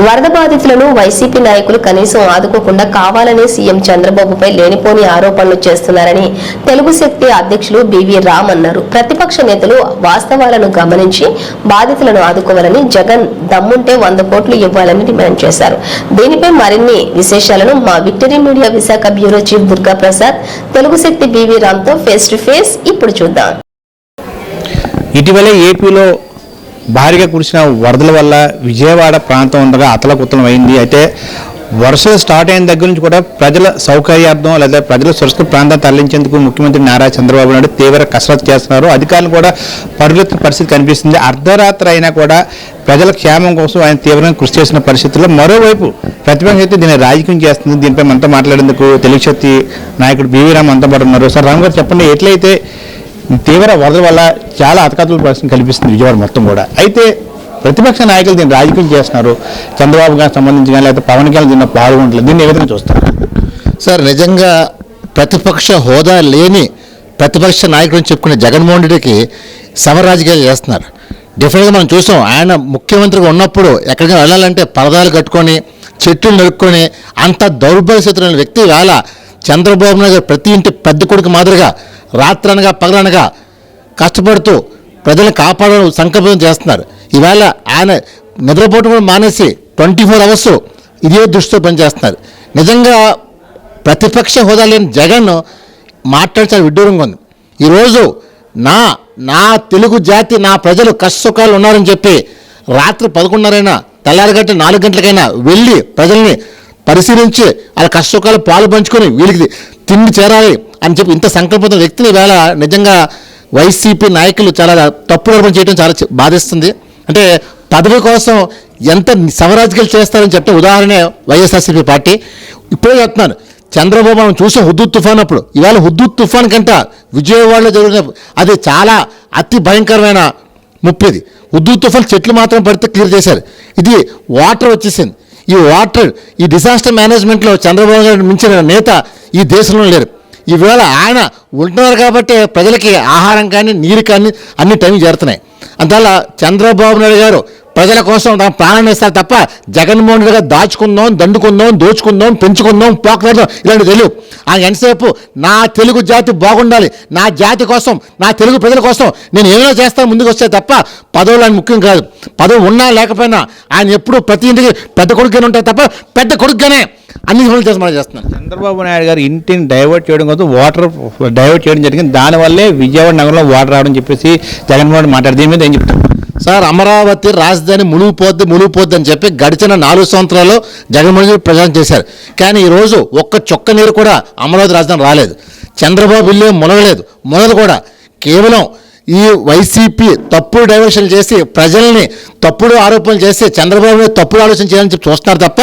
వరద బాధితులను వైసీపీ నాయకులు కనీసం ఆదుకోకుండా కావాలనే సీఎం చంద్రబాబుపై లేనిపోని ఆరోపణలు చేస్తున్నారని తెలుగు శక్తి అధ్యక్షులు బివి రామ్ అన్నారు. ప్రతిపక్ష నేతలు వాస్తవాలను గమనించి బాధితులను ఆదుకోవాలని, జగన్ దమ్ముంటే 100 కోట్లు ఇవ్వాలని డిమాండ్ చేశారు. దీనిపై మరిన్ని విశేషాలను మా Victory Media Visakha bureau chief Durga Prasad Telugu Shakti BV Ram తో ఫేస్ టు ఫేస్ ఇప్పుడు చూద్దాం. ఇటీవలే ఏపీలో భారీగా కురిసిన వరదల వల్ల విజయవాడ ప్రాంతం ఉండగా అతలకుతలం అయింది. అయితే వర్షాలు స్టార్ట్ అయిన దగ్గర నుంచి కూడా ప్రజల సౌకర్యార్థం లేదా ప్రజల సురక్షిత ప్రాంతం తరలించేందుకు ముఖ్యమంత్రి నారా చంద్రబాబు నాయుడు తీవ్ర కసరత్తు చేస్తున్నారు. అధికారులు కూడా పరుగులెత్తిన పరిస్థితి కనిపిస్తుంది. అర్ధరాత్రి అయినా కూడా ప్రజల క్షేమం కోసం ఆయన తీవ్రంగా కృషి చేసిన పరిస్థితుల్లో మరోవైపు ప్రతిపక్షం అయితే దీన్ని రాజకీయం చేస్తుంది. దీనిపై మనతో మాట్లాడేందుకు తెలుగు శక్తి నాయకుడు బివి రామ్ అంతా పాటు ఉన్నారు. సార్ రామ్ గారు చెప్పండి, ఎట్లయితే తీవ్ర వరదల వల్ల చాలా అతకతుల పరిస్థితి కల్పిస్తుంది విజయవాడ మొత్తం కూడా. అయితే ప్రతిపక్ష నాయకులు దీన్ని రాజకీయం చేస్తున్నారు. చంద్రబాబు గారికి సంబంధించి కానీ లేకపోతే పవన్ కళ్యాణ్ దీన్ని పాల్గొంటలేదు. దీన్ని ఏ విధంగా చూస్తారు సార్? నిజంగా ప్రతిపక్ష హోదా లేని ప్రతిపక్ష నాయకుడిని చెప్పుకునే జగన్మోహన్ రెడ్డికి సమరాజకీయాలు చేస్తున్నారు. డెఫినెట్గా మనం చూసాం. ఆయన ముఖ్యమంత్రిగా ఉన్నప్పుడు ఎక్కడికైనా వెళ్ళాలంటే పరదాలు కట్టుకొని చెట్లు నరుక్కొని అంత దౌర్భాగ్యస్థితులైన వ్యక్తి వేళ చంద్రబాబు నాయుడు ప్రతి ఇంటి పెద్ద కొడుకు మాదిరిగా రాత్రనగా పగలనగా కష్టపడుతూ ప్రజలను కాపాడడం సంకల్పం చేస్తున్నారు. ఈవేళ ఆయన నిద్రపోవడం కూడా మానేసి 24 అవర్స్ ఇదే దృష్టితో పనిచేస్తున్నారు. నిజంగా ప్రతిపక్ష హోదా లేని జగన్ మాట్లాడి చాలా విడ్డూరంగా ఉంది. ఈరోజు నా తెలుగు జాతి నా ప్రజలు కష్టసుఖాలు ఉన్నారని చెప్పి రాత్రి 11:30 తెల్లారిగట్ట 4 గంటలకైనా వెళ్ళి ప్రజల్ని పరిశీలించి వాళ్ళ కష్టసుఖాలు పాలు పంచుకొని వీళ్ళకి తిండి చేరాలి అని చెప్పి ఇంత సంకల్పంతో వ్యక్తిని వేళ నిజంగా వైసీపీ నాయకులు చాలా తప్పుడు అర్పణ చేయడం చాలా బాధిస్తుంది. అంటే పదవి కోసం ఎంత సమరాజకీయాలు చేస్తారని చెప్తే ఉదాహరణ వైఎస్ఆర్సీపీ పార్టీ. ఇప్పుడే చెప్తున్నాను, చంద్రబాబు మనం చూసాం హుద్దూద్ తుఫాన్ అప్పుడు. ఇవాళ హుద్దూద్ తుఫాన్ కంటే విజయవాడలో జరిగిన అది చాలా అతి భయంకరమైన ముప్పిది. హుద్దూద్ తుఫాన్ చెట్లు మాత్రం పడితే క్లియర్ చేశారు. ఇది వాటర్ వచ్చేసింది. ఈ డిజాస్టర్ మేనేజ్మెంట్లో చంద్రబాబు గారు మించిన నేత ఈ దేశంలో లేరు. ఈవేళ ఆయన ఉంటున్నారు కాబట్టి ప్రజలకి ఆహారం కానీ నీరు కానీ అన్ని టైం చేరుతున్నాయి. అందువల్ల చంద్రబాబు నాయుడు గారు ప్రజల కోసం తన ప్రాణాన్ని ఇస్తారు తప్ప జగన్మోహన్ రెడ్డి గారు దాచుకుందాం, దండుకుందాం, దోచుకుందాం, పెంచుకుందాం, పోకలాడదాం ఇలాంటి తెలియదు. ఆయన ఎంతసేపు నా తెలుగు జాతి బాగుండాలి, నా జాతి కోసం, నా తెలుగు ప్రజల కోసం నేను ఏమైనా చేస్తాను ముందుకు వస్తే తప్ప పదవులు ఆయన ముఖ్యం కాదు. పదవి ఉన్నా లేకపోయినా ఆయన ఎప్పుడు ప్రతి ఇంటికి పెద్ద కొడుకుగానే ఉంటాయి తప్ప పెద్ద కొడుకుగానే అన్ని పనులు చేసి మనం చేస్తున్నాం. చంద్రబాబు నాయుడు గారు ఇంటిని డైవర్ట్ చేయడం కోసం వాటర్ డైవర్ట్ చేయడం జరిగింది. దానివల్లే విజయవాడ నగరంలో వాటర్ రావడం చెప్పేసి జగన్మోహన్ మాట్లాడి దీని మీద ఏం చెప్తారు సార్? అమరావతి రాజధాని మునిగిపోద్ది అని చెప్పి గడిచిన 4 సంవత్సరాలు జగన్మోహన్ రెడ్డి ప్రచారం చేశారు. కానీ ఈరోజు ఒక్క చొక్క నీరు కూడా అమరావతి రాజధాని రాలేదు. చంద్రబాబు ఇల్లు మునగలేదు. మొదలు కూడా కేవలం ఈ వైసీపీ తప్పుడు డైవర్షన్ చేసి ప్రజల్ని తప్పుడు ఆరోపణలు చేసి చంద్రబాబు తప్పుడు ఆలోచన చేయాలని చెప్పి చూస్తున్నారు తప్ప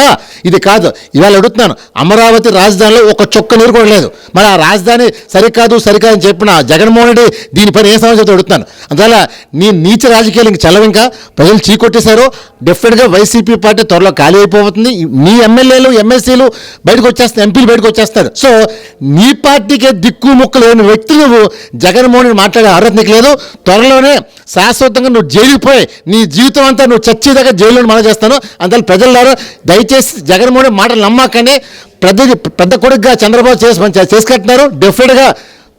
ఇది కాదు. ఇవాళ అడుగుతున్నాను, అమరావతి రాజధానిలో ఒక చొక్క నీరు కూడా లేదు. మరి ఆ రాజధాని సరికాదు అని చెప్పిన జగన్మోహన్ రెడ్డి దీనిపైన ఏ సమస్యతో అడుగుతున్నాను. అందువల్ల నీ నీచ రాజకీయాలు ఇంక చల్లవింకా ప్రజలు చీకొట్టేశారు. డెఫినెట్గా వైసీపీ పార్టీ త్వరలో ఖాళీ అయిపోతుంది. మీ ఎమ్మెల్యేలు ఎమ్మెల్సీలు బయటకు వచ్చేస్తారు, ఎంపీలు బయటకు వచ్చేస్తారు. సో నీ పార్టీకే దిక్కు ముక్కు లేని వ్యక్తి నువ్వు జగన్మోహన్ రెడ్డి మాట్లాడే అర్హత నీకు లేదు. త్వరలోనే శాశ్వతంగా నువ్వు జైలుపోయి నీ జీవితం అంతా నువ్వు చచ్చేదాకా జైల్లో మనం చేస్తాను. అందువల్ల ప్రజలారా దయచేసి జగన్మోహన్ రెడ్డి మాటలు నమ్మకనే పెద్ద కొడుకుగా చంద్రబాబు చేసుకుంటున్నారు. డెఫినెట్గా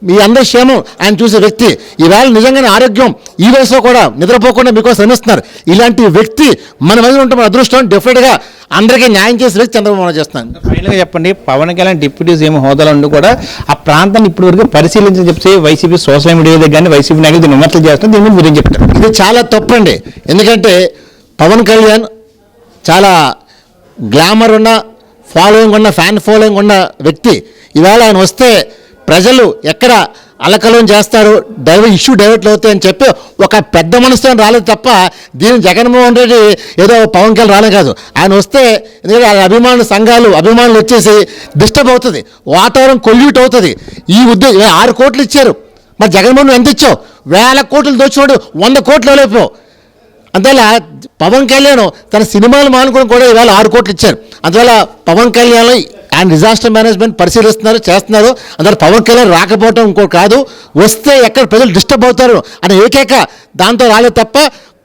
మీ అందరి క్షేమం ఆయన చూసే వ్యక్తి. ఈవేళ నిజంగానే ఆరోగ్యం ఈ వయసులో కూడా నిద్రపోకుండా మీకోసం శ్రమిస్తున్నారు. ఇలాంటి వ్యక్తి మన మధ్య ఉంటే మన అదృష్టం. డెఫినెట్గా అందరికీ న్యాయం చేసే వ్యక్తి చంద్రబాబు చేస్తున్నాను. ఫైనల్గా చెప్పండి, పవన్ కళ్యాణ్ డిప్యూటీ సీఎం హోదాలో ఉండి కూడా ఆ ప్రాంతాన్ని ఇప్పటి వరకు పరిశీలించి చెప్పి వైసీపీ సోషల్ మీడియా దగ్గర కానీ వైసీపీ నాయకులు దీన్ని విమర్శలు చేస్తున్నారు. దీని మీరు చెప్తారు ఇది చాలా తప్పండి. ఎందుకంటే పవన్ కళ్యాణ్ చాలా గ్లామర్ ఉన్న ఫాలోయింగ్ ఉన్న ఫ్యాన్ ఫాలోయింగ్ ఉన్న వ్యక్తి. ఇవాళ ఆయన వస్తే ప్రజలు ఎక్కడ అలకలం చేస్తారు, డైవర్ట్ అవుతాయని చెప్పి ఒక పెద్ద మనసుతో రాలేదు తప్ప దీని జగన్మోహన్ రెడ్డి ఏదో పవన్ కళ్యాణ్ రాలే కాదు. ఆయన వస్తే ఎందుకంటే అభిమానుల సంఘాలు అభిమానులు వచ్చేసి డిస్టర్బ్ అవుతుంది, వాతావరణం కొల్యూట్ అవుతుంది. ఈ ఉద్దేశం 6 కోట్లు ఇచ్చారు. మరి జగన్మోహన్ ఎంత ఇచ్చావు? 1000 కోట్లు దోచుకోడు, 100 కోట్లు ఇవ్వలేకపోయావు. అందువల్ల పవన్ కళ్యాణ్ తన సినిమాలు మానుకోవడం కూడా ఇవాళ 6 కోట్లు ఇచ్చారు. అందువల్ల పవన్ కళ్యాణ్ ఆయన డిజాస్టర్ మేనేజ్మెంట్ పరిశీలిస్తున్నారు, చేస్తున్నారు. అందువల్ల పవన్ కళ్యాణ్ రాకపోవటం ఇంకో కాదు, వస్తే ఎక్కడ ప్రజలు డిస్టర్బ్ అవుతారు అనే ఏకైక దాంతో రాలేదు తప్ప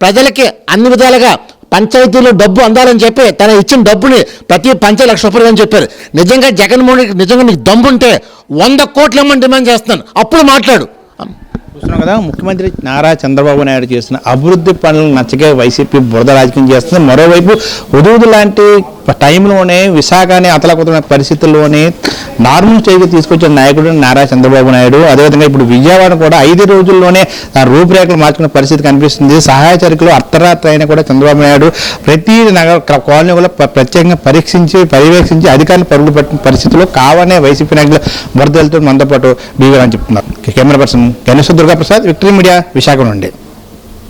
ప్రజలకి అన్ని విధాలుగా పంచాయతీలో డబ్బు అందాలని చెప్పి తన ఇచ్చిన డబ్బుని ప్రతి పంచాయతీ ₹1,00,000 అని చెప్పారు. నిజంగా జగన్మోహన్ రెడ్డి నిజంగా నీకు దమ్ముంటే 100 కోట్లు ఇమ్మని డిమాండ్ చేస్తున్నాను, అప్పుడు మాట్లాడు. చూస్తున్నాం కదా, ముఖ్యమంత్రి నారా చంద్రబాబు నాయుడు చేసిన అభివృద్ధి పనులు నచ్చగా వైసీపీ బురద రాజకీయం చేస్తుంది. మరోవైపు హుదూదు లాంటి టైంలోనే విశాఖని అతలకుతల పరిస్థితుల్లోనే నార్మల్ స్టేజ్కి తీసుకొచ్చిన నాయకుడు నారా చంద్రబాబు నాయుడు. అదేవిధంగా ఇప్పుడు విజయవాడ కూడా 5 రోజుల్లోనే రూపురేఖలు మార్చుకునే పరిస్థితి కనిపిస్తుంది. సహాయ చర్యలు అర్ధరాత్రి అయినా కూడా చంద్రబాబు నాయుడు ప్రతి నగర కాలనీ కూడా ప్రత్యేకంగా పర్యవేక్షించి అధికారులు పరుగులు పెట్టిన పరిస్థితుల్లో కావాలనే వైసీపీ నాయకులు వరదలతో మనతో పాటు బీవీ అని చెప్తున్నారు. Camera person Ganesh Durgaprasad, victory Media, Visakha నుండి.